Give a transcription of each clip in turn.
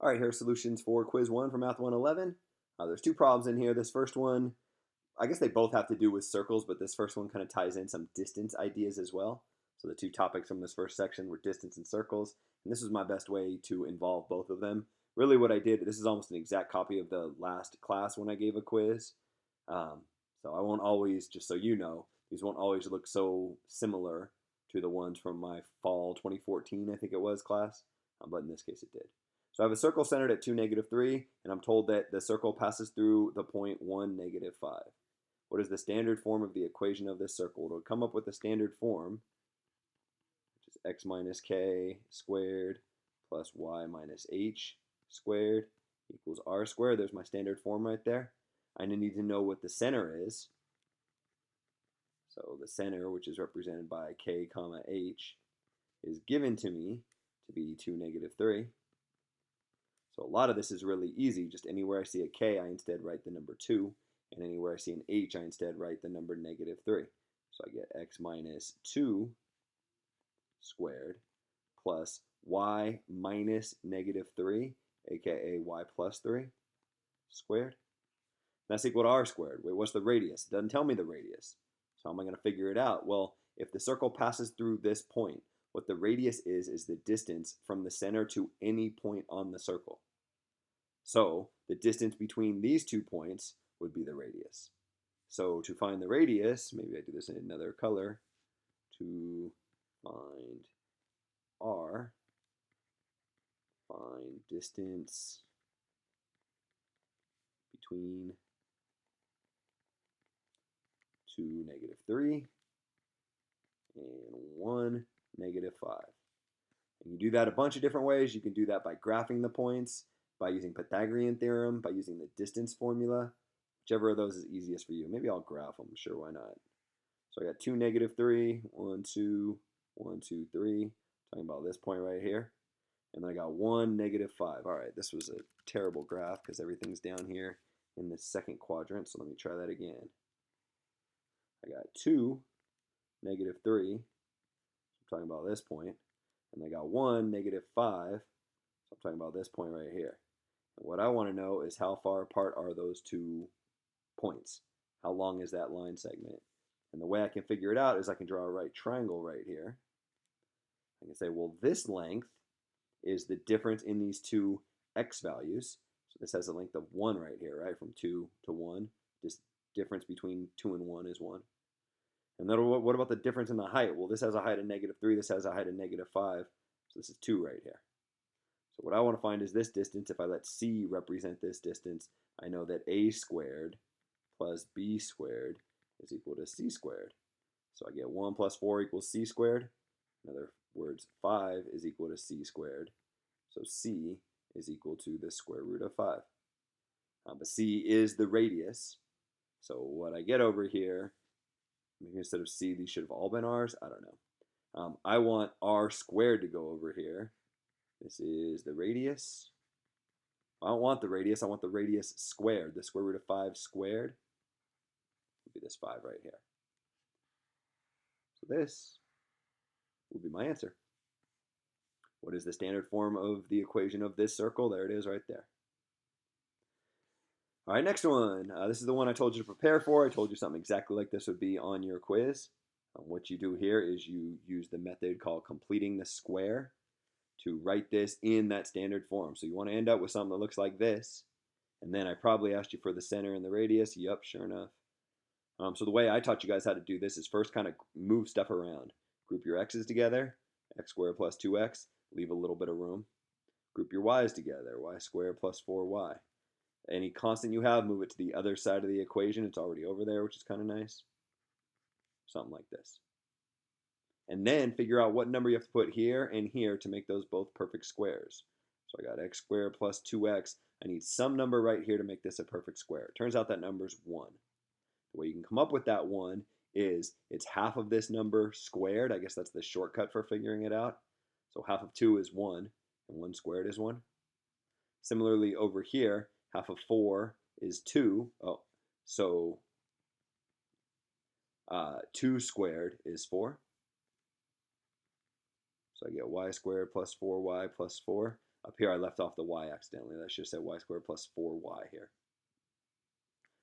All right, here are solutions for quiz 1 for Math 111. There's two problems in here. This first one, I guess they both have to do with circles, but this first one kind of ties in some distance ideas as well. So the two topics from this first section were distance and circles, and this was my best way to involve both of them. Really what I did, this is almost an exact copy of the last class when I gave a quiz. Um, so I won't always, just so you know, these won't always look so similar to the ones from my fall 2014, I think it was, class, but in this case it did. So I have a circle centered at 2, -3, and I'm told that the circle passes through the point 1, -5. What is the standard form of the equation of this circle? It'll come up with the standard form, which is x minus k squared plus y minus h squared equals r squared. There's my standard form right there. I need to know what the center is. So the center, which is represented by k comma h, is given to me to be 2, -3. So a lot of this is really easy. Just anywhere I see a k, I instead write the number 2. And anywhere I see an h, I instead write the number -3. So I get x minus 2 squared plus y minus -3, aka y plus 3 squared. That's equal to r squared. Wait, what's the radius? It doesn't tell me the radius. So how am I going to figure it out? Well, if the circle passes through this point, what the radius is the distance from the center to any point on the circle. So the distance between these 2 points would be the radius. So to find the radius, maybe I do this in another color, to find r, find distance between 2, -3 and 1, -5. And you do that a bunch of different ways. You can do that by graphing the points, by using Pythagorean theorem, by using the distance formula. Whichever of those is easiest for you. Maybe I'll graph them. Sure, why not? So I got 2, -3, 1, 2, 1, 2, 3. Talking about this point right here. And then I got 1, -5. All right, this was a terrible graph because everything's down here in the second quadrant. So let me try that again. I got 2, -3. I'm talking about this point. And I got 1, -5. So I'm talking about this point right here. And what I want to know is how far apart are those 2 points? How long is that line segment? And the way I can figure it out is I can draw a right triangle right here. I can say, well, this length is the difference in these two x values. So this has a length of 1 right here, right? From 2 to 1. This difference between 2 and 1 is 1. And then what about the difference in the height? Well, this has a height of -3. This has a height of -5. So this is 2 right here. So what I want to find is this distance. If I let c represent this distance, I know that a squared plus b squared is equal to c squared. So I get 1 plus 4 equals c squared. In other words, 5 is equal to c squared. So c is equal to the square root of 5. But c is the radius. So what I get over here, maybe instead of c, these should have all been r's. I don't know. I want r squared to go over here. This is the radius. I don't want the radius. I want the radius squared. The square root of 5 squared would be this 5 right here. So this will be my answer. What is the standard form of the equation of this circle? There it is right there. All right, next one. This is the one I told you to prepare for. I told you something exactly like this would be on your quiz. What you do here is you use the method called completing the square to write this in that standard form. So you want to end up with something that looks like this. And then I probably asked you for the center and the radius. Yep, sure enough. So the way I taught you guys how to do this is first kind of move stuff around. Group your x's together, x squared plus 2x, leave a little bit of room. Group your y's together, y squared plus 4y. Any constant you have, move it to the other side of the equation. It's already over there, which is kind of nice. Something like this. And then figure out what number you have to put here and here to make those both perfect squares. So I got x squared plus 2x. I need some number right here to make this a perfect square. It turns out that number is 1. The way you can come up with that 1 is it's half of this number squared. I guess that's the shortcut for figuring it out. So half of 2 is 1, and 1 squared is 1. Similarly, over here, half of 4 is 2. Oh, so 2 squared is 4. So I get y squared plus 4y plus 4. Up here I left off the y accidentally. That should have said y squared plus 4y here.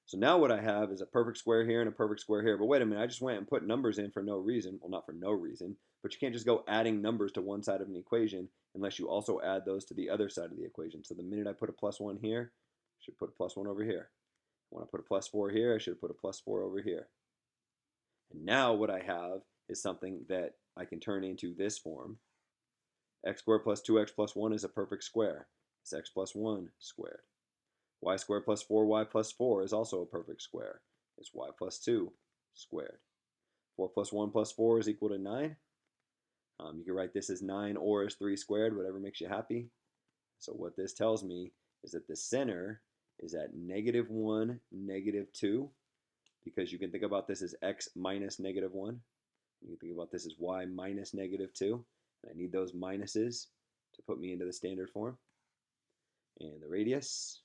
So now what I have is a perfect square here and a perfect square here. But wait a minute, I just went and put numbers in for no reason. Well, not for no reason, but you can't just go adding numbers to one side of an equation unless you also add those to the other side of the equation. So the minute I put a plus 1 here, I should put a plus 1 over here. When I put a plus 4 here, I should put a plus 4 over here. And now what I have is something that I can turn into this form. X squared plus 2x plus 1 is a perfect square. It's x plus 1 squared. Y squared plus 4y plus 4 is also a perfect square. It's y plus 2 squared. 4 plus 1 plus 4 is equal to 9. You can write this as 9 or as 3 squared, whatever makes you happy. So what this tells me is that the center is at -1, -2, because you can think about this as x minus -1. You can think about this as y minus -2. And I need those minuses to put me into the standard form. And the radius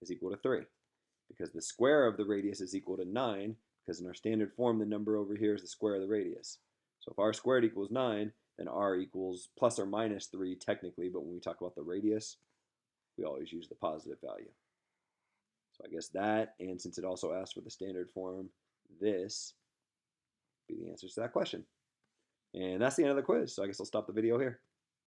is equal to 3, because the square of the radius is equal to 9, because in our standard form the number over here is the square of the radius. So if r squared equals 9, then r equals plus or minus 3 technically, but when we talk about the radius, we always use the positive value. So I guess that, and since it also asked for the standard form, this would be the answers to that question. And that's the end of the quiz, so I guess I'll stop the video here.